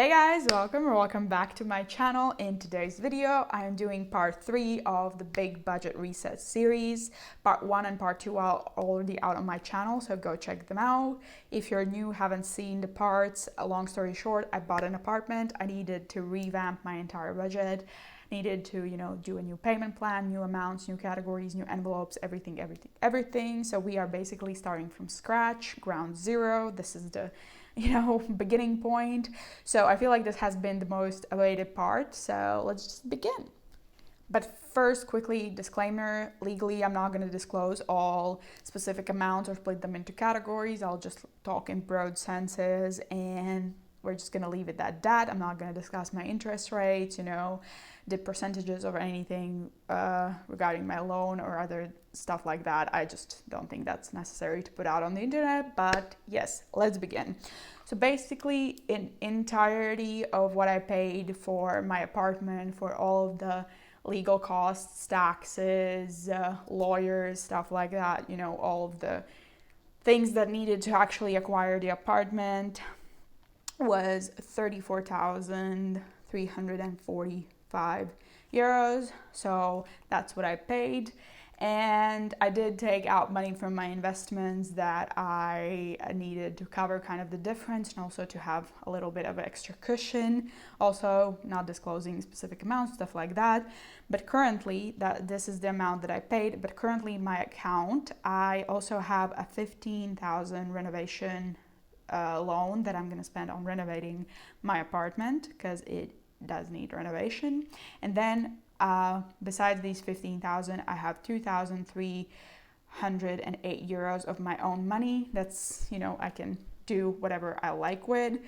Hey guys, welcome back to my channel. In today's video, I am doing part 3 of the Big Budget Reset series. Part 1 and part 2 are already out on my channel, so go check them out. If you're new, haven't seen the parts, a long story short, I bought an apartment. I needed to revamp my entire budget. Needed to, do a new payment plan, new amounts, new categories, new envelopes, everything. So we are basically starting from scratch, ground zero. This is the beginning point. So I feel like this has been the most awaited part. So let's just begin. But first, quickly, disclaimer, legally, I'm not going to disclose all specific amounts or split them into categories. I'll just talk in broad senses and we're just going to leave it at that. I'm not going to discuss my interest rates, the percentages or anything regarding my loan or other stuff like that. I just don't think that's necessary to put out on the internet. But yes, let's begin. So basically, in entirety of what I paid for my apartment, for all of the legal costs, taxes, lawyers, stuff like that, all of the things that needed to actually acquire the apartment, was 34,345 euros. So that's what I paid. And I did take out money from my investments that I needed to cover kind of the difference and also to have a little bit of extra cushion. Also, not disclosing specific amounts, stuff like that. But currently, this is the amount that I paid. But currently in my account, I also have a 15,000 renovation loan that I'm going to spend on renovating my apartment because it does need renovation. And then besides these 15,000, I have 2,308 euros of my own money. That's, I can do whatever I like with.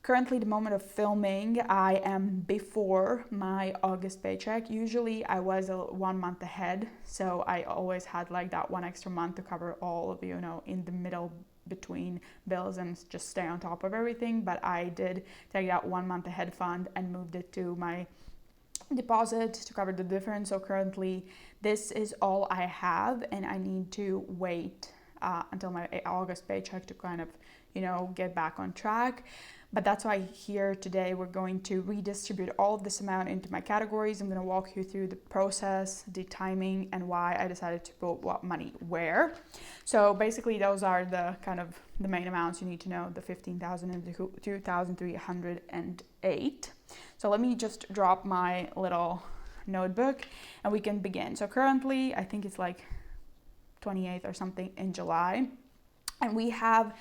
Currently, the moment of filming, I am before my August paycheck. Usually I was 1 month ahead, so I always had like that one extra month to cover all of, in the middle between bills and just stay on top of everything. But I did take out 1 month ahead fund and moved it to my deposit to cover the difference. So currently this is all I have, and I need to wait until my August paycheck to kind of get back on track. But that's why here today we're going to redistribute all of this amount into my categories. I'm going to walk you through the process, the timing, and why I decided to put what money where. So basically those are the kind of the main amounts you need to know, the 15,000 and the 2,308. So let me just drop my little notebook and we can begin. So currently, I think it's like 28th or something in July. And we have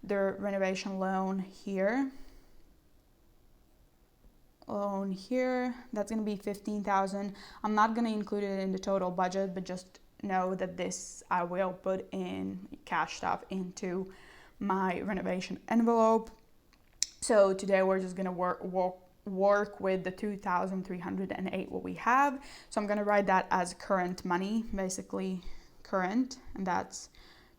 the renovation loan here. That's going to be 15,000. I'm not going to include it in the total budget, but just know that this I will put in cash stuff into my renovation envelope. So today we're just going to work with the 2,308 what we have. So I'm going to write that as current money, basically current, and that's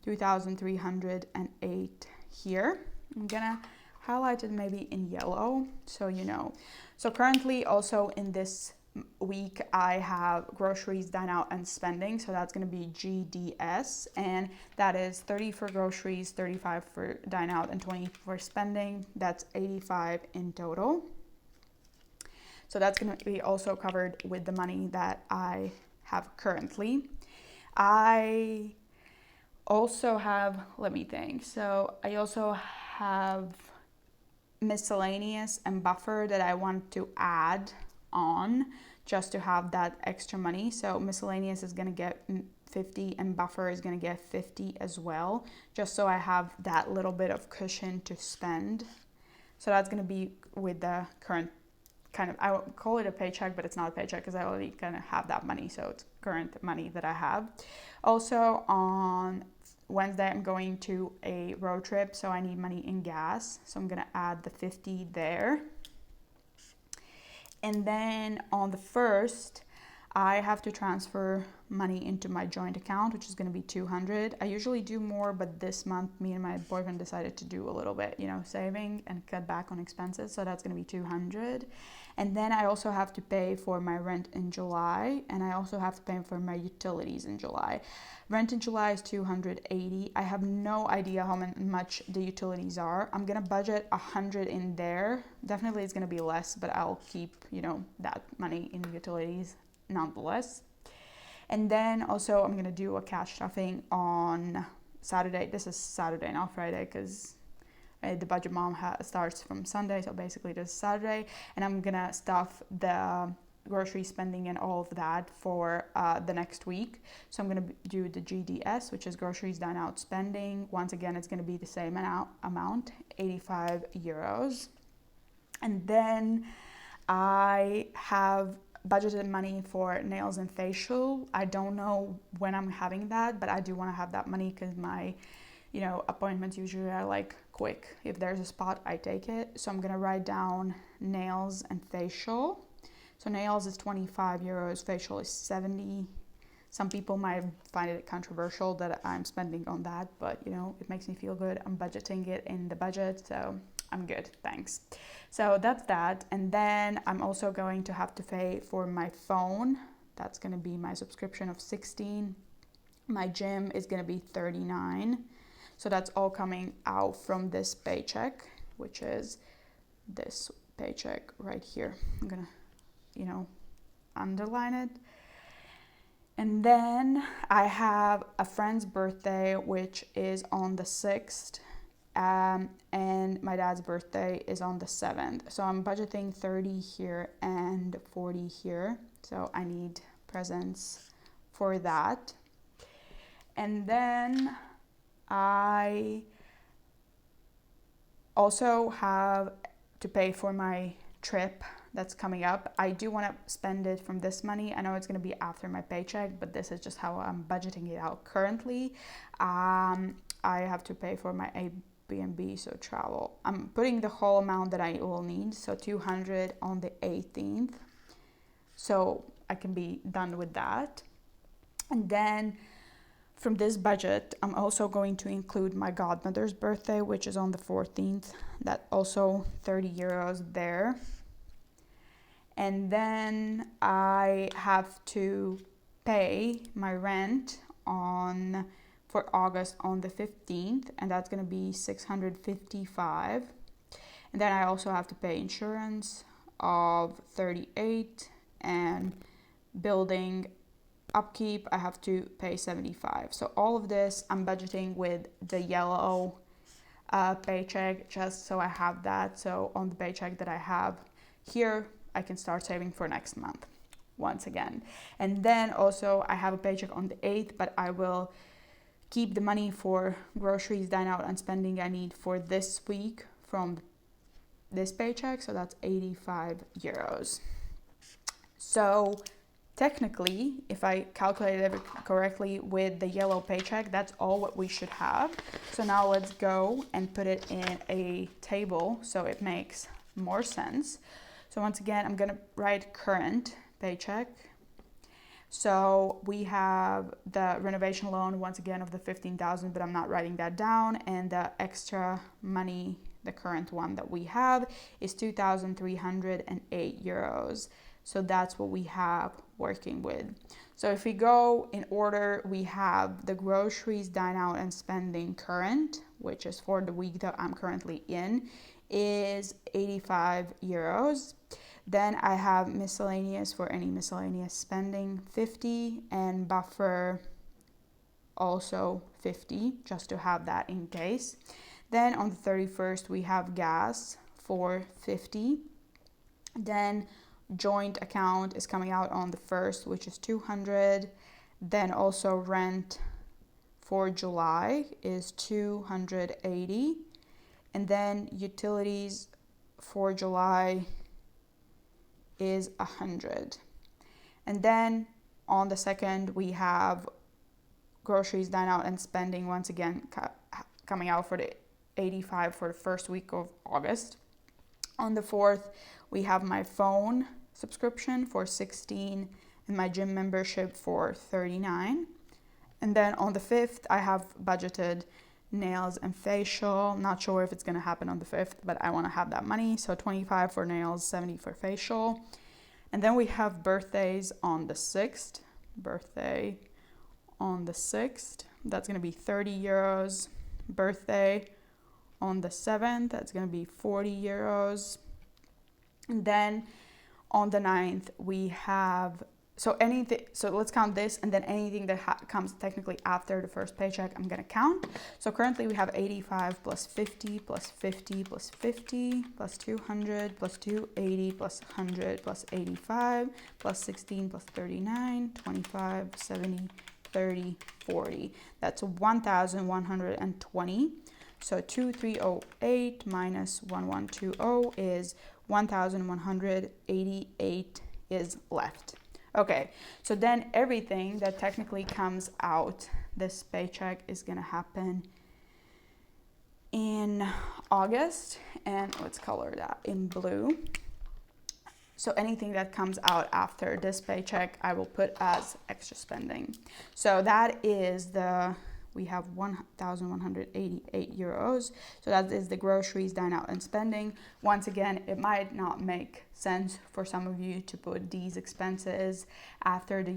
2,308 here. I'm gonna highlight it maybe in yellow so So currently also in this week I have groceries, dine out and spending, so that's going to be GDS, and that is 30 for groceries, 35 for dine out and 20 for spending. That's 85 in total. So that's going to be also covered with the money that I have currently. I also have, let me think. So I also have miscellaneous and buffer that I want to add on just to have that extra money. So miscellaneous is going to get 50 and buffer is going to get 50 as well, just so I have that little bit of cushion to spend. So that's going to be with the current kind of, I would call it a paycheck, but it's not a paycheck because I already kind of have that money. So it's current money that I have. Also on Wednesday, I'm going to a road trip, so I need money in gas. So I'm going to add the 50 there. And then on the 1st, I have to transfer money into my joint account, which is going to be 200. I usually do more, but this month me and my boyfriend decided to do a little bit, saving and cut back on expenses. So that's going to be 200. And then I also have to pay for my rent in July, and I also have to pay for my utilities in July. Rent in July is 280. I have no idea how much the utilities are. I'm going to budget 100 in there. Definitely it's going to be less, but I'll keep, that money in utilities nonetheless. And then also I'm going to do a cash stuffing on Saturday. This is Saturday, not Friday, because the budget mom starts from Sunday, so basically this is Saturday, and I'm gonna stuff the grocery spending and all of that for the next week. So I'm gonna do the GDS, which is groceries dine out spending. Once again, it's gonna be the same amount, 85 euros. And then I have budgeted money for nails and facial. I don't know when I'm having that, but I do want to have that money because my appointments usually are like quick. If there's a spot, I take it. So I'm gonna write down nails and facial. So nails is 25 euros, facial is 70. Some people might find it controversial that I'm spending on that, but it makes me feel good. I'm budgeting it in the budget, so I'm good, thanks. So that's that. And then I'm also going to have to pay for my phone. That's gonna be my subscription of 16. My gym is gonna be 39. So that's all coming out from this paycheck, which is this paycheck right here. I'm gonna, underline it. And then I have a friend's birthday, which is on the 6th. And my dad's birthday is on the 7th. So I'm budgeting 30 here and 40 here. So I need presents for that. And then I also have to pay for my trip that's coming up. I do want to spend it from this money. I know it's going to be after my paycheck, but this is just how I'm budgeting it out currently. I have to pay for my Airbnb, so travel. I'm putting the whole amount that I will need, so 200 on the 18th. So I can be done with that. And then from this budget, I'm also going to include my godmother's birthday, which is on the 14th. That also 30 euros there. And then I have to pay my rent for August on the 15th, and that's going to be 655. And then I also have to pay insurance of 38, and building upkeep I have to pay 75. So all of this I'm budgeting with the yellow paycheck, just so I have that. So on the paycheck that I have here, I can start saving for next month once again. And then also I have a paycheck on the 8th, but I will keep the money for groceries, dine out, and spending I need for this week from this paycheck. So that's 85 euros. So technically, if I calculated it correctly with the yellow paycheck, that's all what we should have. So now let's go and put it in a table so it makes more sense. So once again, I'm gonna write current paycheck. So we have the renovation loan, once again, of the 15,000, but I'm not writing that down. And the extra money, the current one that we have, is 2,308 euros. So that's what we have working with. So if we go in order, we have the groceries, dine out, and spending current, which is for the week that I'm currently in, is 85 euros. Then I have miscellaneous for any miscellaneous spending, 50, and buffer also 50, just to have that in case. Then on the 31st, we have gas for 50. Then joint account is coming out on the 1st, which is 200. Then also rent for July is 280. And then utilities for July is 100. And then on the 2nd, we have groceries, dine out, and spending, once again coming out for the 85 for the first week of August. On the 4th, we have my phone subscription for 16, and my gym membership for $39. And then on the 5th, I have budgeted nails and facial. Not sure if it's going to happen on the 5th, but I want to have that money. So $25 for nails, $70 for facial. And then we have birthdays on the 6th. Birthday on the 6th. That's going to be €30. Birthday on the 7th. That's going to be €40. And then on the 9th, we have, so let's count this, and then anything that comes technically after the first paycheck, I'm going to count. So currently we have 85 plus 50 plus 50 plus 50 plus 200 plus 280 plus 100 plus 85 plus 16 plus 39, 25, 70, 30, 40. That's 1,120. So 2308 minus 1120 is 1,188 is left. Okay, so then everything that technically comes out this paycheck is gonna happen in August, and let's color that in blue. So anything that comes out after this paycheck, I will put as extra spending. So that is we have 1,188 euros. So that is the groceries, dine out, and spending. Once again, it might not make sense for some of you to put these expenses after the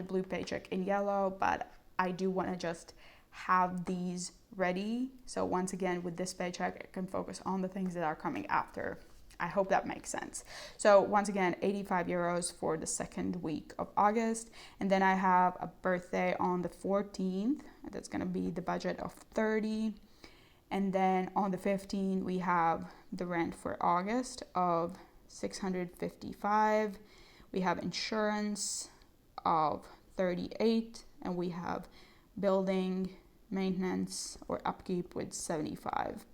blue paycheck in yellow, but I do want to just have these ready. So once again, with this paycheck, I can focus on the things that are coming after. I hope that makes sense. So once again, 85 euros for the second week of August. And then I have a birthday on the 14th. That's going to be the budget of 30. And then on the 15th, we have the rent for August of 655. We have insurance of 38. And we have building maintenance or upkeep with 75.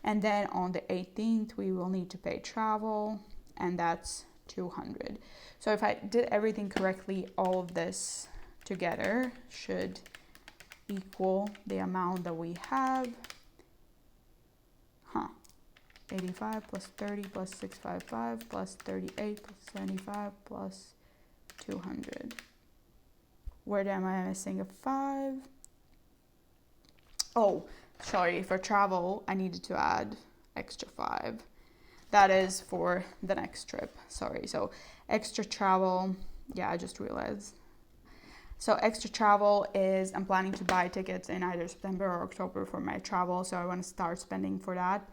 And then on the 18th, we will need to pay travel, and that's 200. So if I did everything correctly, all of this together should equal the amount that we have. 85 plus 30 plus 655 plus 38 plus 75 plus 200. Where am I missing a 5? Oh, sorry, for travel, I needed to add extra 5. That is for the next trip. Sorry. So extra travel. Yeah, I just realized. So extra travel is I'm planning to buy tickets in either September or October for my travel. So I want to start spending for that.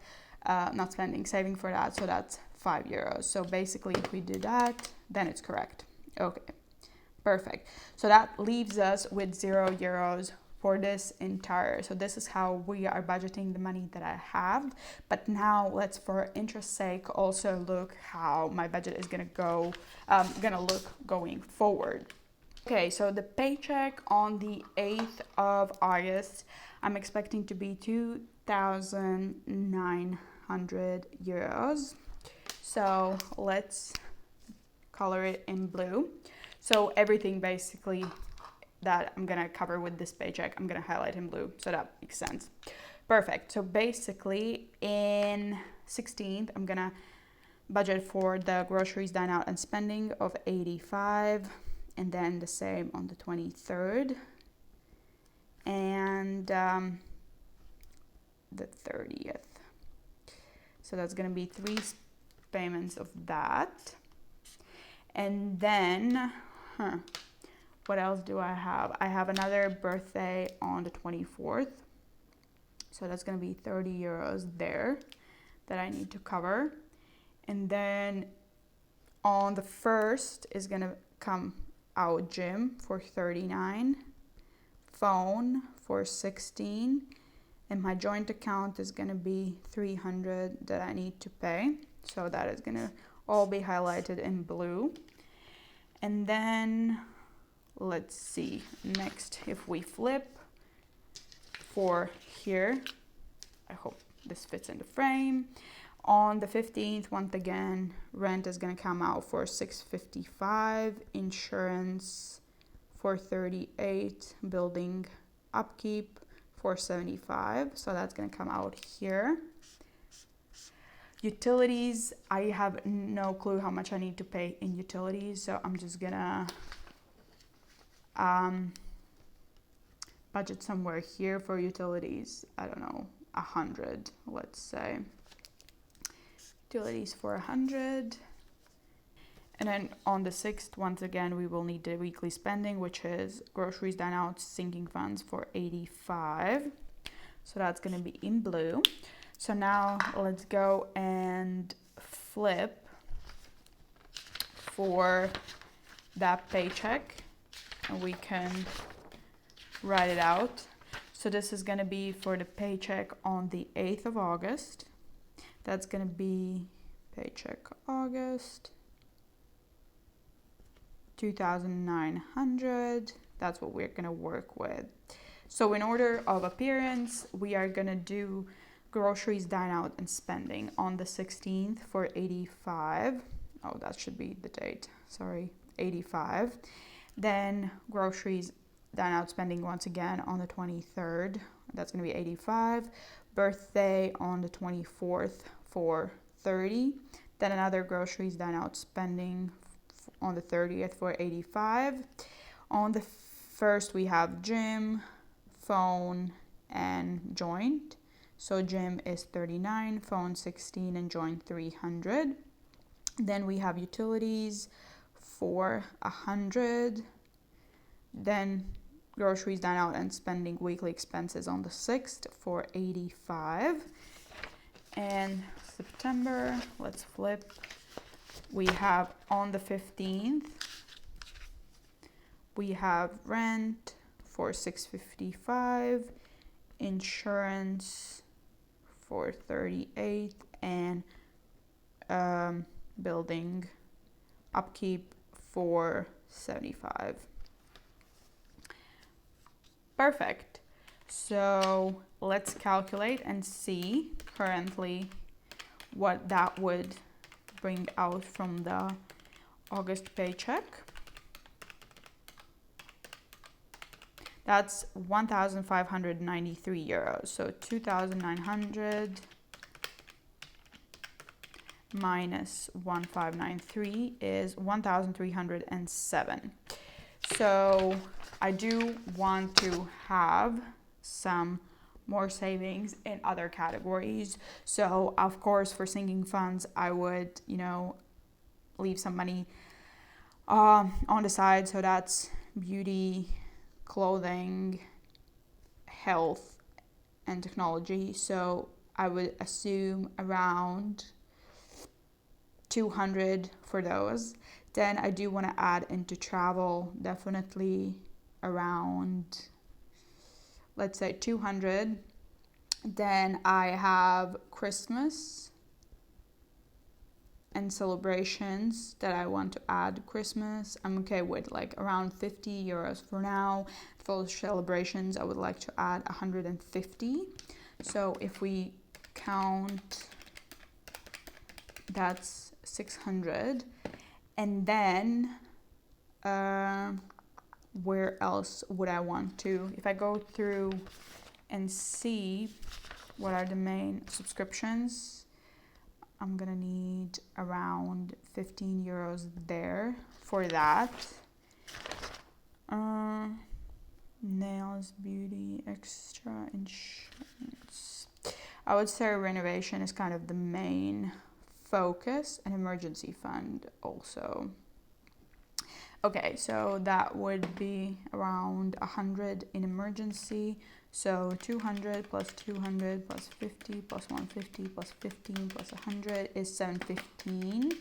Saving for that. So that's 5 euros. So basically, if we do that, then it's correct. Okay, perfect. So that leaves us with 0 euros for this entire, so this is how we are budgeting the money that I have. But now let's, for interest's sake, also look how my budget is gonna look going forward. Okay, so the paycheck on the 8th of August, I'm expecting to be 2,900 euros. So let's color it in blue. So everything basically that I'm gonna cover with this paycheck, I'm gonna highlight in blue, so that makes sense. Perfect. So basically in 16th, I'm gonna budget for the groceries, dine out, and spending of 85, and then the same on the 23rd and the 30th. So that's gonna be 3 payments of that. And then what else do I have? I have another birthday on the 24th. So that's going to be 30 euros there that I need to cover. And then on the 1st is going to come out gym for 39, phone for 16, and my joint account is going to be 300 that I need to pay. So that is going to all be highlighted in blue. And then let's see, next, if we flip for here, I hope this fits in the frame. On the 15th, once again, rent is going to come out for 655, insurance for 38, building upkeep for 75. So that's going to come out here. Utilities, I have no clue how much I need to pay in utilities, so I'm just gonna budget somewhere here for utilities. I don't know, 100, let's say. Utilities for 100. And then on the 6th, once again, we will need the weekly spending, which is groceries, dine out, sinking funds for 85. So that's gonna be in blue. So now let's go and flip for that paycheck, and we can write it out. So this is gonna be for the paycheck on the 8th of August. That's gonna be paycheck August, 2,900. That's what we're gonna work with. So in order of appearance, we are gonna do groceries, dine out, and spending on the 16th for 85. Oh, that should be the date. Sorry, 85. Then groceries, dine out, spending once again on the 23rd. That's going to be 85. Birthday on the 24th for 30. Then another groceries, dine out, spending on the 30th for 85. On the 1st, we have gym, phone, and joint. So gym is 39, phone 16, and joint 300. Then we have utilities for 100. Then groceries, dine out, and spending weekly expenses on the 6th for 85. And September, let's flip. We have on the 15th, we have rent for 655, insurance for 38, and building upkeep for 75. Perfect. So let's calculate and see currently what that would bring out from the August paycheck. That's 1,593 euros. So 2,900 minus 1,593 is 1,307. So I do want to have some more savings in other categories. So of course, for sinking funds, I would, leave some money on the side. So that's beauty, clothing, health, and technology. So I would assume around 200 for those. Then I do want to add into travel, definitely around, let's say 200. Then I have Christmas and celebrations that I want to add. Christmas, I'm okay with like around 50 euros for now. For celebrations, I would like to add 150. So if we count, that's 600. And then where else would I want to? If I go through and see what are the main subscriptions, I'm gonna need around 15 euros there for that. Nails, beauty, extra, insurance. I would say renovation is kind of the main focus, and emergency fund also. Okay, so that would be around 100 in emergency. So 200 plus 200 plus 50 plus 150 plus 15 plus 100 is 715.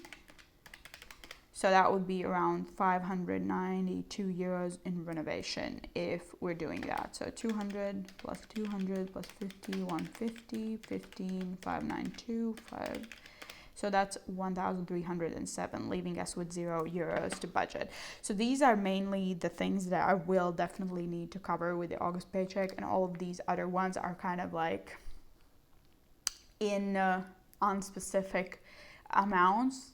So that would be around 592 euros in renovation if we're doing that. So 200 plus 200 plus 50, 150, 15, 592, 5. So that's 1,307, leaving us with 0 euros to budget. So these are mainly the things that I will definitely need to cover with the August paycheck, and all of these other ones are kind of like in unspecific amounts,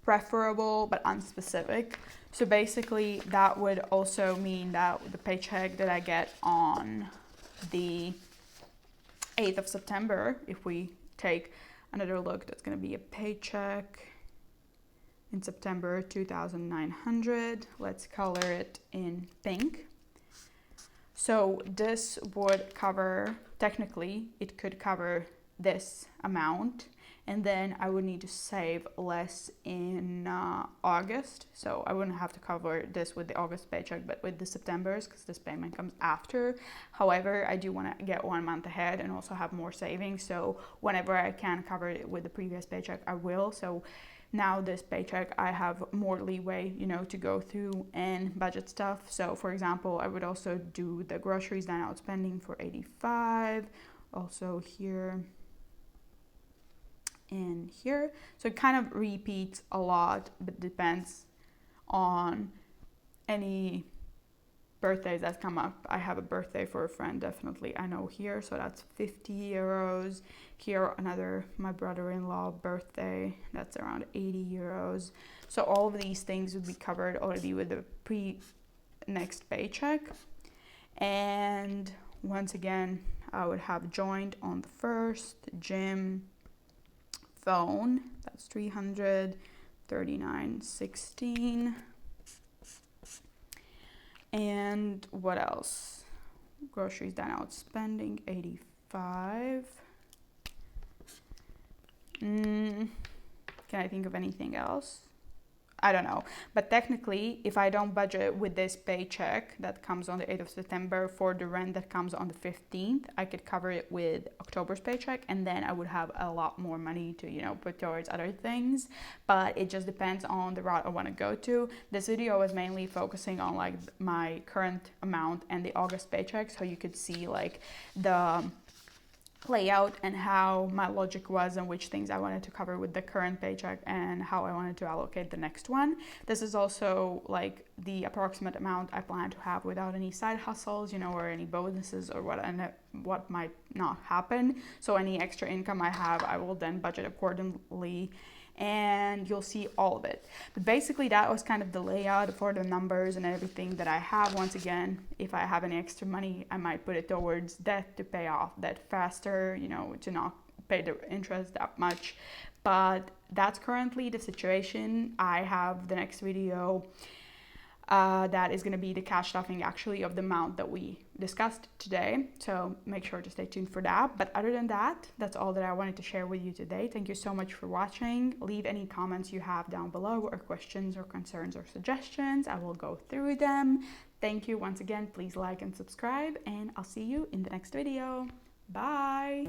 preferable but unspecific. So basically that would also mean that the paycheck that I get on the 8th of September, if we take another look. That's going to be a paycheck in September, 2,900. Let's color it in pink. So this would cover, technically it could cover this amount, and then I would need to save less in August. So I wouldn't have to cover this with the August paycheck, but with the September's, because this payment comes after. However, I do want to get 1 month ahead and also have more savings. So whenever I can cover it with the previous paycheck, I will. So now this paycheck, I have more leeway, you know, to go through and budget stuff. So for example, I would also do the groceries dine out spending for 85, also here and here. So it kind of repeats a lot, but depends on any birthdays that come up. I have a birthday for a friend, definitely, I know here, so that's 50 euros. Here another, my brother-in-law birthday, that's around 80 euros. So all of these things would be covered already with the next paycheck. And once again, I would have joined on the first, gym, phone, that's 339.16. And what else? Groceries done out spending 85. Can I think of anything else? I don't know. But technically, if I don't budget with this paycheck that comes on the 8th of September for the rent that comes on the 15th, I could cover it with October's paycheck, and then I would have a lot more money to, you know, put towards other things. But it just depends on the route I want to go to. This video is mainly focusing on like my current amount and the August paycheck, so you could see like the layout and how my logic was and which things I wanted to cover with the current paycheck and how I wanted to allocate the next one. This is also like the approximate amount I plan to have without any side hustles, you know, or any bonuses or what might not happen. So any extra income I have, I will then budget accordingly, and you'll see all of it. But basically that was kind of the layout for the numbers and everything that I have. Once again, if I have any extra money, I might put it towards debt to pay off debt faster, you know, to not pay the interest that much. But that's currently the situation. I have the next video that is going to be the cash stuffing actually of the amount that we discussed today, so make sure to stay tuned for that. But other than that, that's all that I wanted to share with you today. Thank you so much for watching. Leave any comments you have down below, or questions or concerns or suggestions. I will go through them. Thank you once again. Please like and subscribe, and I'll see you in the next video. Bye.